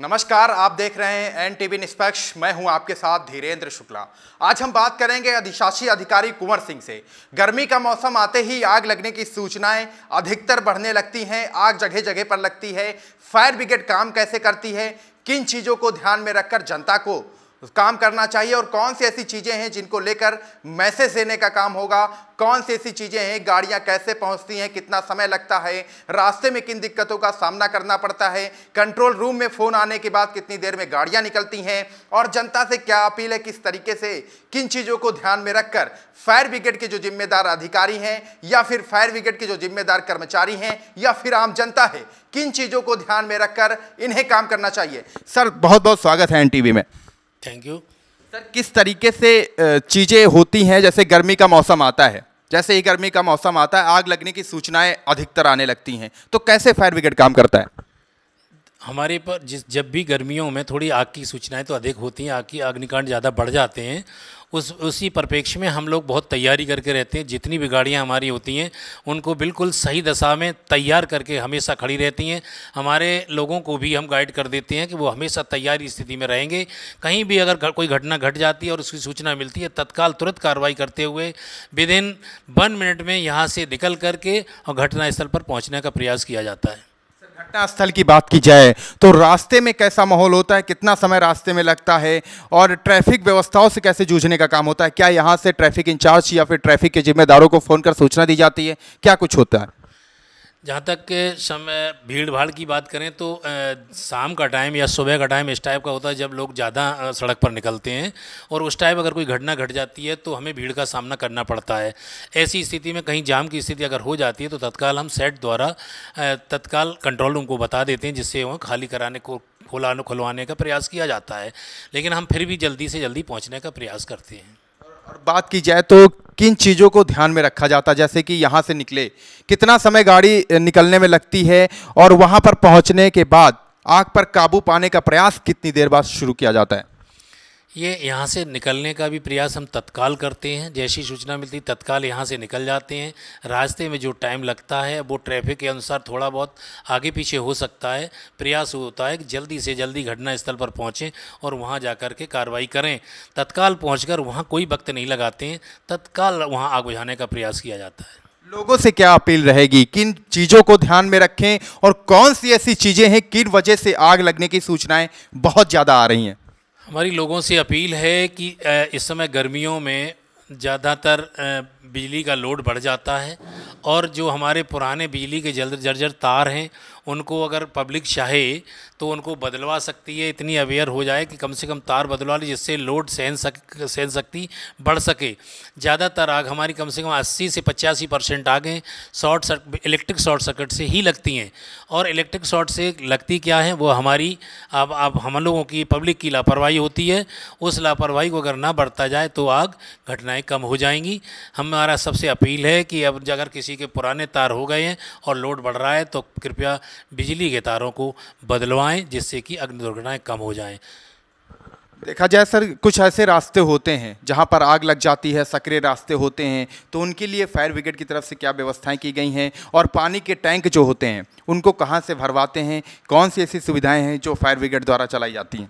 नमस्कार, आप देख रहे हैं एनटीवी निष्पक्ष। मैं हूं आपके साथ धीरेन्द्र शुक्ला। आज हम बात करेंगे अधिशासी अधिकारी कुंवर सिंह से। गर्मी का मौसम आते ही आग लगने की सूचनाएं अधिकतर बढ़ने लगती हैं। आग जगह जगह पर लगती है। फायर ब्रिगेड काम कैसे करती है, किन चीज़ों को ध्यान में रखकर जनता को काम करना चाहिए और कौन सी ऐसी चीज़ें हैं जिनको लेकर मैसेज देने का काम होगा, कौन सी ऐसी चीज़ें हैं, गाड़ियां कैसे पहुंचती हैं, कितना समय लगता है, रास्ते में किन दिक्कतों का सामना करना पड़ता है, कंट्रोल रूम में फ़ोन आने के बाद कितनी देर में गाड़ियां निकलती हैं और जनता से क्या अपील है, किस तरीके से किन चीज़ों को ध्यान में रखकर फायर ब्रिगेड के जो जिम्मेदार अधिकारी हैं या फिर फायर ब्रिगेड के जो जिम्मेदार कर्मचारी हैं या फिर आम जनता है, किन चीज़ों को ध्यान में रखकर इन्हें काम करना चाहिए। सर, बहुत बहुत स्वागत है एनटीवी में। Thank you sir. किस तरीके से चीज़ें होती हैं, जैसे गर्मी का मौसम आता है, जैसे ही गर्मी का मौसम आता है आग लगने की सूचनाएं अधिकतर आने लगती हैं, तो कैसे फायर ब्रिगेड काम करता है? हमारे पर जब भी गर्मियों में थोड़ी आग की सूचनाएं तो अधिक होती हैं, आग की अग्निकांड ज़्यादा बढ़ जाते हैं, उसी परिप्रेक्ष्य में हम लोग बहुत तैयारी करके रहते हैं। जितनी भी गाड़ियां हमारी होती हैं उनको बिल्कुल सही दशा में तैयार करके हमेशा खड़ी रहती हैं। हमारे लोगों को भी हम गाइड कर देते हैं कि वो हमेशा तैयारी स्थिति में रहेंगे। कहीं भी अगर कोई घटना घट जाती है और उसकी सूचना मिलती है, तत्काल तुरंत कार्रवाई करते हुए विदिन 1 मिनट में यहाँ से निकल करके और घटनास्थल पर पहुँचने का प्रयास किया जाता है। घटना स्थल की बात की जाए तो रास्ते में कैसा माहौल होता है, कितना समय रास्ते में लगता है और ट्रैफिक व्यवस्थाओं से कैसे जूझने का काम होता है? क्या यहाँ से ट्रैफिक इंचार्ज या फिर ट्रैफिक के जिम्मेदारों को फ़ोन कर सूचना दी जाती है? क्या कुछ होता है? जहाँ तक समय भीड़ भाड़ की बात करें तो शाम का टाइम या सुबह का टाइम इस टाइप का होता है जब लोग ज़्यादा सड़क पर निकलते हैं और उस टाइम अगर कोई घटना घट जाती है तो हमें भीड़ का सामना करना पड़ता है। ऐसी स्थिति में कहीं जाम की स्थिति अगर हो जाती है तो तत्काल हम सेट द्वारा तत्काल कंट्रोल रूम को बता देते हैं, जिससे वो खाली कराने को खुलवाने का प्रयास किया जाता है। लेकिन हम फिर भी जल्दी से जल्दी पहुँचने का प्रयास करते हैं। और बात की जाए तो किन चीज़ों को ध्यान में रखा जाता है, जैसे कि यहाँ से निकले कितना समय गाड़ी निकलने में लगती है और वहाँ पर पहुँचने के बाद आग पर काबू पाने का प्रयास कितनी देर बाद शुरू किया जाता है? ये यहाँ से निकलने का भी प्रयास हम तत्काल करते हैं। जैसी सूचना मिलती तत्काल यहाँ से निकल जाते हैं। रास्ते में जो टाइम लगता है वो ट्रैफिक के अनुसार थोड़ा बहुत आगे पीछे हो सकता है। प्रयास होता है कि जल्दी से जल्दी घटनास्थल पर पहुँचें और वहाँ जा कर के कार्रवाई करें। तत्काल पहुँचकर वहाँ कोई वक्त नहीं लगाते हैं, तत्काल वहाँ आग बुझाने का प्रयास किया जाता है। लोगों से क्या अपील रहेगी, किन चीज़ों को ध्यान में रखें और कौन सी ऐसी चीज़ें हैं किन वजह से आग लगने की सूचनाएं बहुत ज़्यादा आ रही हैं? हमारी लोगों से अपील है कि इस समय गर्मियों में ज़्यादातर बिजली का लोड बढ़ जाता है और जो हमारे पुराने बिजली के जर्जर तार हैं उनको अगर पब्लिक चाहे तो उनको बदलवा सकती है। इतनी अवेयर हो जाए कि कम से कम तार बदलवा ली, जिससे लोड सहन शक्ति बढ़ सके। ज़्यादातर आग हमारी कम से कम 80 से 85% आगें इलेक्ट्रिक शॉर्ट सर्किट से ही लगती हैं। और इलेक्ट्रिक शॉर्ट से लगती क्या है, वो हमारी अब हम लोगों की पब्लिक की लापरवाही होती है। उस लापरवाही को अगर ना बढ़ता जाए तो आग घटनाएँ कम हो जाएंगी। हमारा सबसे अपील है कि अब अगर किसी के पुराने तार हो गए हैं और लोड बढ़ रहा है तो कृपया बिजली के तारों को बदलवाएं, जिससे कि अग्नि दुर्घटनाएं कम हो जाएं। देखा जाए सर, कुछ ऐसे रास्ते होते हैं जहां पर आग लग जाती है, सकरे रास्ते होते हैं, तो उनके लिए फायर ब्रिगेड की तरफ से क्या व्यवस्थाएं की गई हैं और पानी के टैंक जो होते हैं उनको कहां से भरवाते हैं? कौन सी ऐसी सुविधाएं हैं जो फायर ब्रिगेड द्वारा चलाई जाती हैं?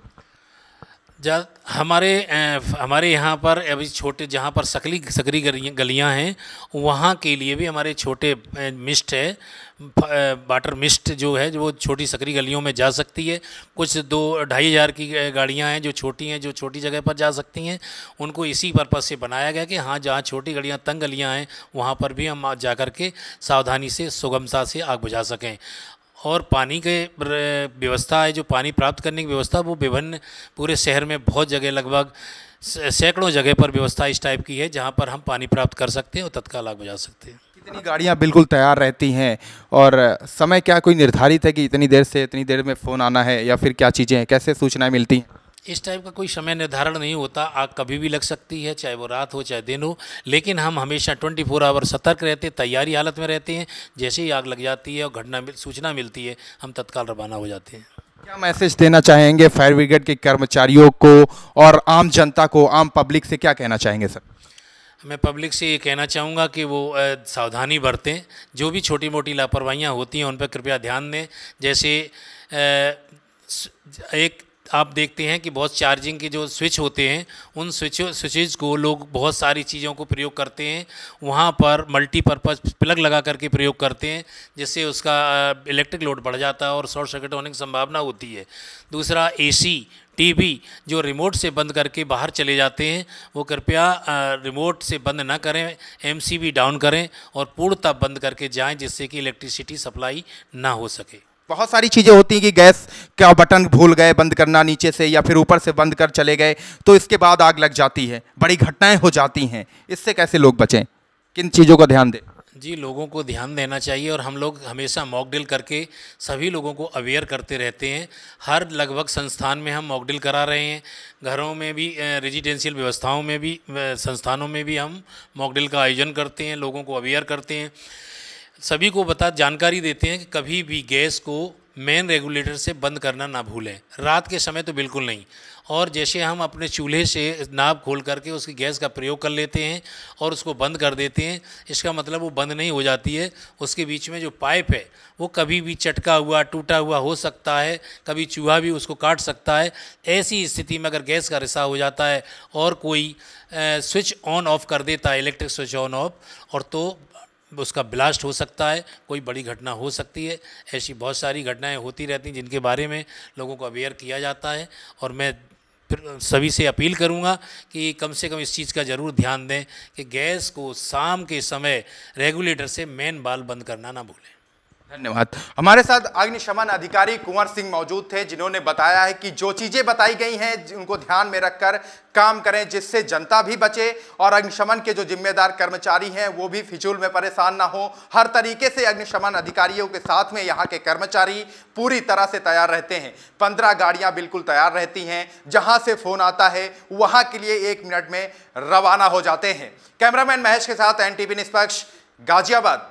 हमारे यहाँ पर अभी छोटे जहाँ पर सकरी गलियाँ हैं वहाँ के लिए भी हमारे छोटे मिस्ट है, वाटर मिस्ट जो है वो छोटी सकरी गलियों में जा सकती है। कुछ 2-2.5 हज़ार की गाड़ियाँ हैं जो छोटी हैं, जो छोटी जगह पर जा सकती हैं। उनको इसी पर्पज़ से बनाया गया कि हाँ, जहाँ छोटी गलियाँ तंग गलियाँ हैं वहाँ पर भी हम जा कर के सावधानी से सुगमता से आग बुझा सकें। और पानी के व्यवस्था है, जो पानी प्राप्त करने की व्यवस्था, वो विभिन्न पूरे शहर में बहुत जगह लगभग सैकड़ों जगह पर व्यवस्था इस टाइप की है जहां पर हम पानी प्राप्त कर सकते हैं और तत्काल आग बुझा सकते हैं। कितनी गाड़ियां बिल्कुल तैयार रहती हैं और समय क्या कोई निर्धारित है कि इतनी देर से इतनी देर में फ़ोन आना है या फिर क्या चीज़ें हैं, कैसे सूचनाएं मिलती हैं? इस टाइप का कोई समय निर्धारण नहीं होता। आग कभी भी लग सकती है, चाहे वो रात हो चाहे दिन हो, लेकिन हम हमेशा 24 आवर सतर्क रहते हैं, तैयारी हालत में रहते हैं। जैसे ही आग लग जाती है और सूचना मिलती है हम तत्काल रवाना हो जाते हैं। क्या मैसेज देना चाहेंगे फायर ब्रिगेड के कर्मचारियों को और आम जनता को, आम पब्लिक से क्या कहना चाहेंगे सर? मैं पब्लिक से ये कहना चाहूँगा कि वो सावधानी बरतें। जो भी छोटी मोटी लापरवाहियाँ होती हैं उन पर कृपया ध्यान दें। जैसे एक आप देखते हैं कि बहुत चार्जिंग के जो स्विच होते हैं उन स्विचेज को लोग बहुत सारी चीज़ों को प्रयोग करते हैं, वहाँ पर मल्टीपर्पज़ प्लग लगा करके प्रयोग करते हैं, जिससे उसका इलेक्ट्रिक लोड बढ़ जाता है और शॉर्ट सर्किट होने की संभावना होती है। दूसरा एसी टीवी जो रिमोट से बंद करके बाहर चले जाते हैं, वो कृपया रिमोट से बंद ना करें, एमसीबी डाउन करें और पूर्णतः बंद करके जाएं, जिससे कि इलेक्ट्रिसिटी सप्लाई ना हो सके। बहुत सारी चीज़ें होती हैं कि गैस का बटन भूल गए बंद करना नीचे से, या फिर ऊपर से बंद कर चले गए तो इसके बाद आग लग जाती है, बड़ी घटनाएं हो जाती हैं। इससे कैसे लोग बचें, किन चीज़ों का ध्यान दें? जी, लोगों को ध्यान देना चाहिए और हम लोग हमेशा मॉक ड्रिल करके सभी लोगों को अवेयर करते रहते हैं। हर लगभग संस्थान में हम मॉक ड्रिल करा रहे हैं, घरों में भी, रेजिडेंशियल व्यवस्थाओं में भी, संस्थानों में भी हम मॉक ड्रिल का आयोजन करते हैं, लोगों को अवेयर करते हैं, सभी को जानकारी देते हैं कि कभी भी गैस को मेन रेगुलेटर से बंद करना ना भूलें, रात के समय तो बिल्कुल नहीं। और जैसे हम अपने चूल्हे से नाब खोल करके उसकी गैस का प्रयोग कर लेते हैं और उसको बंद कर देते हैं, इसका मतलब वो बंद नहीं हो जाती है, उसके बीच में जो पाइप है वो कभी भी चटका हुआ टूटा हुआ हो सकता है, कभी चूहा भी उसको काट सकता है। ऐसी स्थिति में अगर गैस का रिसाव हो जाता है और कोई स्विच ऑन ऑफ कर देता है, इलेक्ट्रिक स्विच ऑन ऑफ, और तो उसका ब्लास्ट हो सकता है, कोई बड़ी घटना हो सकती है। ऐसी बहुत सारी घटनाएं होती रहती हैं जिनके बारे में लोगों को अवेयर किया जाता है, और मैं फिर सभी से अपील करूंगा कि कम से कम इस चीज़ का ज़रूर ध्यान दें कि गैस को शाम के समय रेगुलेटर से मेन बाल बंद करना ना भूलें। धन्यवाद। हमारे साथ अग्निशमन अधिकारी कुंवर सिंह मौजूद थे, जिन्होंने बताया है कि जो चीजें बताई गई हैं उनको ध्यान में रखकर काम करें, जिससे जनता भी बचे और अग्निशमन के जो जिम्मेदार कर्मचारी हैं वो भी फिजूल में परेशान ना हो। हर तरीके से अग्निशमन अधिकारियों के साथ में यहाँ के कर्मचारी पूरी तरह से तैयार रहते हैं। 15 गाड़ियाँ बिल्कुल तैयार रहती हैं, जहाँ से फ़ोन आता है वहाँ के लिए 1 मिनट में रवाना हो जाते हैं। कैमरामैन महेश के साथ NTV निष्पक्ष, गाजियाबाद।